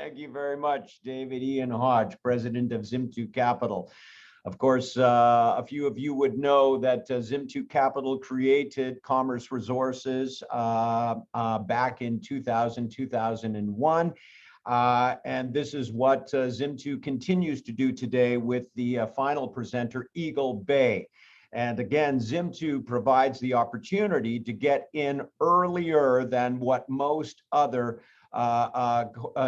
Thank you very much, David Ian Hodge, president of Zim2 Capital. Of course, a few of you would know that Zim2 Capital created Commerce Resources back in 2001. And this is what Zim2 continues to do today with the final presenter, Eagle Bay. And again, Zim2 provides the opportunity to get in earlier than what most other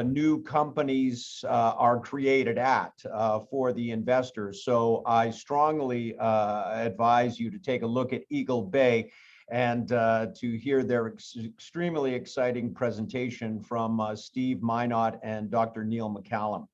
new companies are created at for the investors. So I strongly advise you to take a look at Eagle Bay and to hear their extremely exciting presentation from Steve Minot and Dr. Neil McCallum.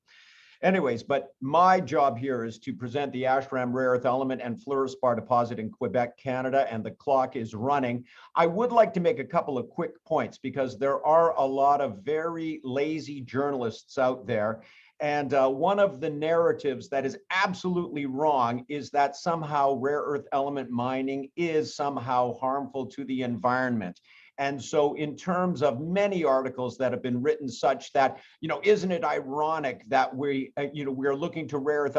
Anyways, but my job here is to present the Ashram rare earth element and fluorspar deposit in Quebec, Canada, and the clock is running. I would like to make a couple of quick points because there are a lot of very lazy journalists out there. And one of the narratives that is absolutely wrong is that somehow rare earth element mining is somehow harmful to the environment. And so in terms of many articles that have been written such that, isn't it ironic that we're looking to rare earth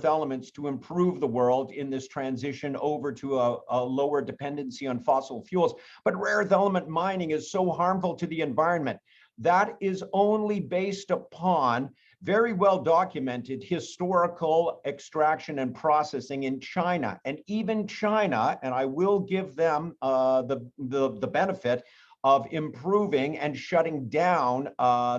elements to improve the world in this transition over to a lower dependency on fossil fuels, but rare earth element mining is so harmful to the environment. That is only based upon very well documented historical extraction and processing in China. And even China, and I will give them the benefit of improving and shutting down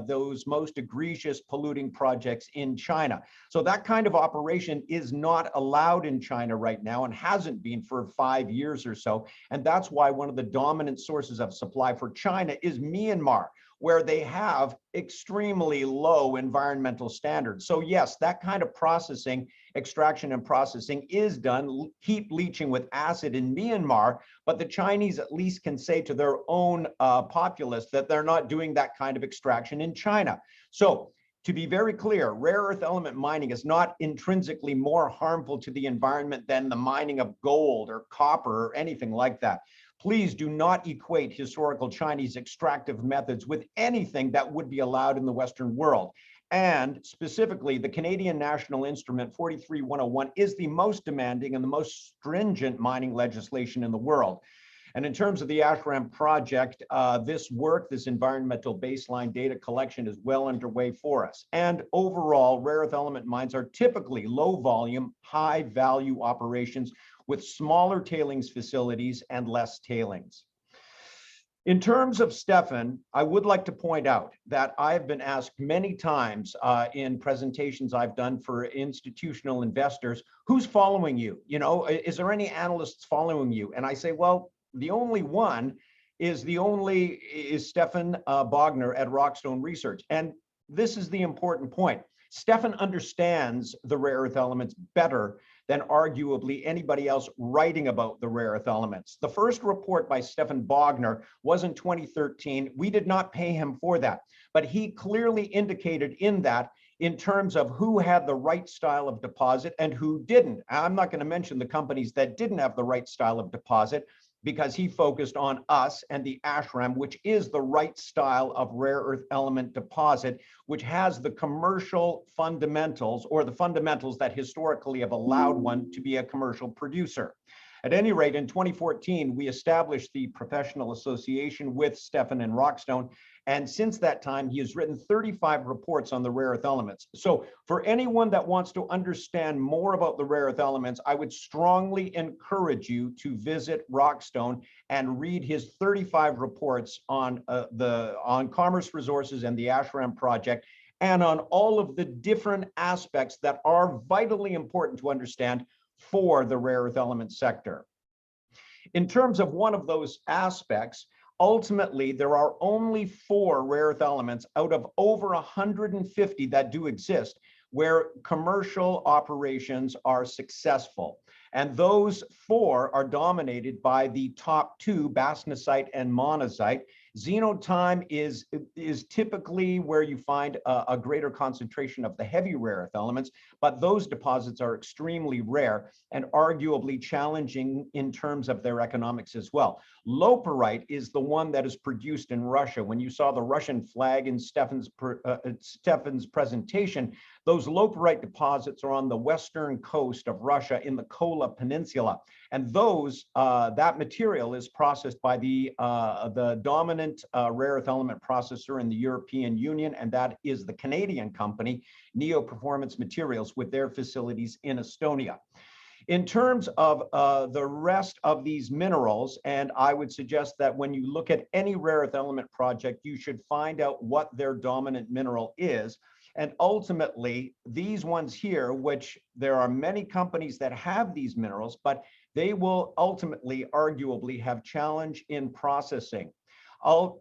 those most egregious polluting projects in China. So that kind of operation is not allowed in China right now and hasn't been for 5 years or so. And that's why one of the dominant sources of supply for China is Myanmar, where they have extremely low environmental standards. So yes, that kind of processing, extraction and processing is done, heap leaching with acid in Myanmar, but the Chinese at least can say to their own populace that they're not doing that kind of extraction in China. So to be very clear, rare earth element mining is not intrinsically more harmful to the environment than the mining of gold or copper or anything like that. Please do not equate historical Chinese extractive methods with anything that would be allowed in the Western world. And specifically, the Canadian National Instrument 43101 is the most demanding and the most stringent mining legislation in the world. And in terms of the Ashram project, this environmental baseline data collection is well underway for us. And overall, rare earth element mines are typically low volume, high value operations with smaller tailings facilities and less tailings. In terms of Stefan, I would like to point out that I've been asked many times in presentations I've done for institutional investors, who's following you? Is there any analysts following you? And I say, well, the only one is Stefan Bogner at Rockstone Research. And this is the important point. Stefan understands the rare earth elements better than arguably anybody else writing about the rare earth elements. The first report by Stefan Bogner was in 2013. We did not pay him for that, but he clearly indicated in that in terms of who had the right style of deposit and who didn't. I'm not going to mention the companies that didn't have the right style of deposit, because he focused on us and the Ashram, which is the right style of rare earth element deposit, which has the commercial fundamentals, or the fundamentals that historically have allowed one to be a commercial producer. At any rate, in 2014, we established the professional association with Stefan and Rockstone. And since that time, he has written 35 reports on the rare earth elements. So for anyone that wants to understand more about the rare earth elements, I would strongly encourage you to visit Rockstone and read his 35 reports on Commerce Resources and the Ashram project, and on all of the different aspects that are vitally important to understand for the rare earth element sector. In terms of one of those aspects, ultimately, there are only 4 rare earth elements out of over 150 that do exist where commercial operations are successful. And those 4 are dominated by the top 2, bastnasite and monazite. Xenotime is typically where you find a greater concentration of the heavy rare earth elements, but those deposits are extremely rare and arguably challenging in terms of their economics as well. Loperite is the one that is produced in Russia. When you saw the Russian flag in Stefan's presentation, those loperite deposits are on the western coast of Russia in the Kola Peninsula. And those, that material is processed by the dominant rare earth element processor in the European Union, and that is the Canadian company, Neo Performance Materials, with their facilities in Estonia. In terms of the rest of these minerals, and I would suggest that when you look at any rare earth element project, you should find out what their dominant mineral is. And ultimately, these ones here, which there are many companies that have these minerals, but they will ultimately, arguably, have challenge in processing.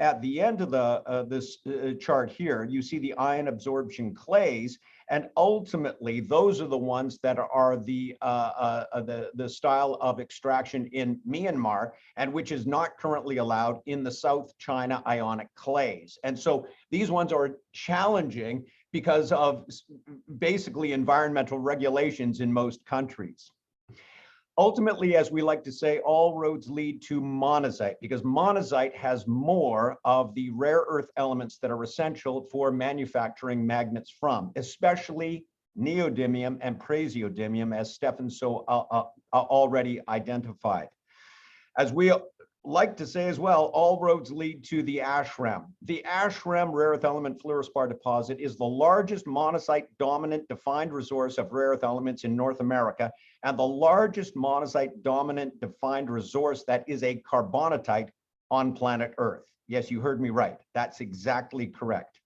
At the end of this chart here, you see the ion absorption clays, and ultimately, those are the ones that are the style of extraction in Myanmar, and which is not currently allowed in the South China ionic clays. And so these ones are challenging because of basically environmental regulations in most countries. Ultimately, as we like to say, all roads lead to monazite, because monazite has more of the rare earth elements that are essential for manufacturing magnets from, especially neodymium and praseodymium, as Stefan so already identified. As we like to say as well, all roads lead to the Ashram. The Ashram rare earth element fluorspar deposit is the largest monazite dominant defined resource of rare earth elements in North America, and the largest monazite dominant defined resource that is a carbonatite on planet Earth. Yes, you heard me right. That's exactly correct.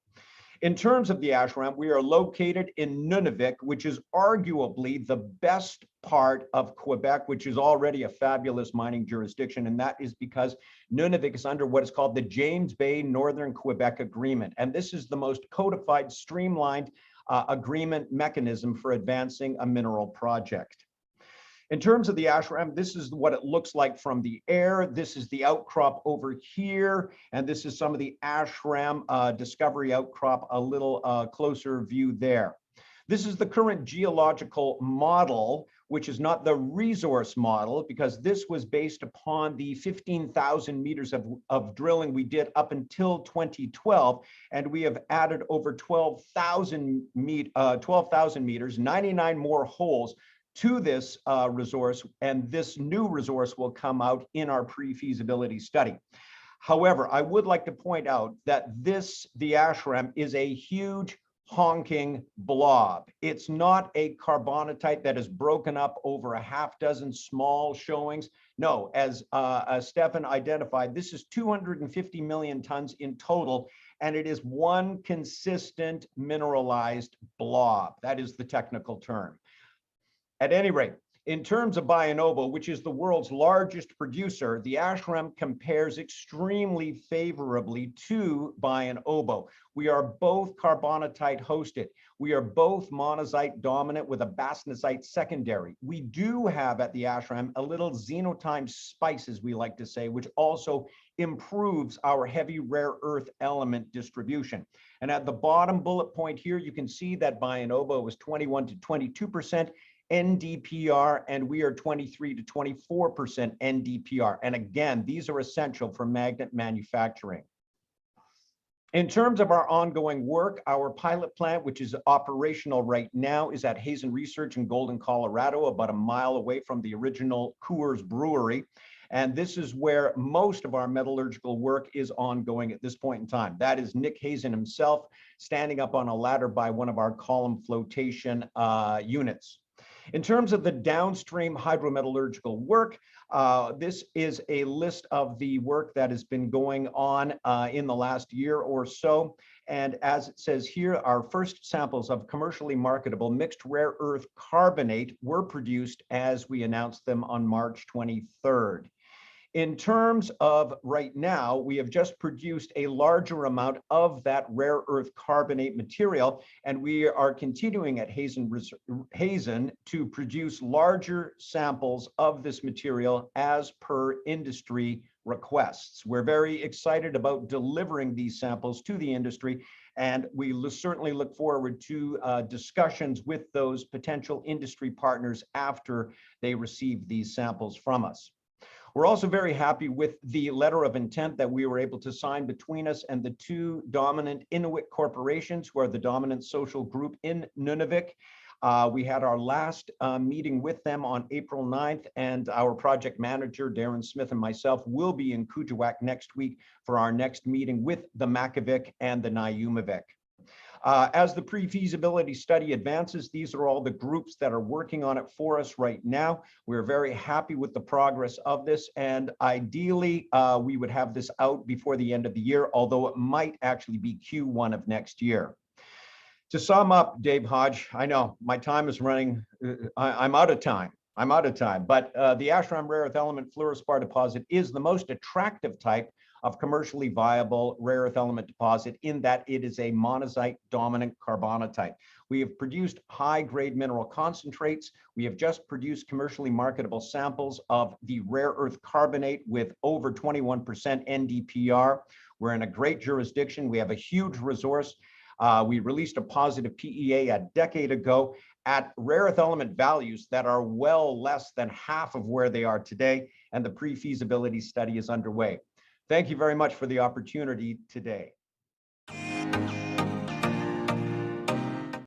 In terms of the Ashram, we are located in Nunavik, which is arguably the best part of Quebec, which is already a fabulous mining jurisdiction. And that is because Nunavik is under what is called the James Bay Northern Quebec Agreement. And this is the most codified, streamlined agreement mechanism for advancing a mineral project. In terms of the Ashram, this is what it looks like from the air. This is the outcrop over here, and this is some of the Ashram discovery outcrop, a little closer view there. This is the current geological model, which is not the resource model, because this was based upon the 15,000 meters of drilling we did up until 2012, and we have added over 12,000 meters, 99 more holes to this resource, and this new resource will come out in our pre-feasibility study. However, I would like to point out that the Ashram is a huge honking blob. It's not a carbonatite that is broken up over a half dozen small showings. No, as Stefan identified, this is 250 million tons in total, and it is one consistent mineralized blob. That is the technical term. At any rate, in terms of Bayan Obo, which is the world's largest producer, the Ashram compares extremely favorably to Bayan Obo. We are both carbonatite hosted. We are both monazite dominant with a bastnasite secondary. We do have at the Ashram a little xenotime spice, as we like to say, which also improves our heavy rare earth element distribution. And at the bottom bullet point here, you can see that Bayan Obo was 21 to 22%. NdPr, and we are 23 to 24% NdPr. And again, these are essential for magnet manufacturing. In terms of our ongoing work, our pilot plant, which is operational right now, is at Hazen Research in Golden, Colorado, about a mile away from the original Coors Brewery. And this is where most of our metallurgical work is ongoing at this point in time. That is Nick Hazen himself standing up on a ladder by one of our column flotation units. In terms of the downstream hydrometallurgical work, this is a list of the work that has been going on in the last year or so. And as it says here, our first samples of commercially marketable mixed rare earth carbonate were produced as we announced them on March 23rd. In terms of right now, we have just produced a larger amount of that rare earth carbonate material, and we are continuing at Hazen to produce larger samples of this material as per industry requests. We're very excited about delivering these samples to the industry, and we certainly look forward to discussions with those potential industry partners after they receive these samples from us. We're also very happy with the letter of intent that we were able to sign between us and the two dominant Inuit corporations, who are the dominant social group in Nunavik. We had our last meeting with them on April 9th, and our project manager, Darren Smith, and myself will be in Kuujjuaq next week for our next meeting with the Makivik and the Nayumavik. As the pre-feasibility study advances, these are all the groups that are working on it for us right now. We're very happy with the progress of this, and ideally, we would have this out before the end of the year, although it might actually be Q1 of next year. To sum up, Dave Hodge, I know my time is running. I'm out of time. But the Ashram rare earth element fluorspar deposit is the most attractive type of commercially viable rare earth element deposit, in that it is a monazite dominant carbonatite. We have produced high-grade mineral concentrates. We have just produced commercially marketable samples of the rare earth carbonate with over 21% NdPr. We're in a great jurisdiction. We have a huge resource. We released a positive PEA a decade ago at rare earth element values that are well less than half of where they are today, and the pre-feasibility study is underway. Thank you very much for the opportunity today.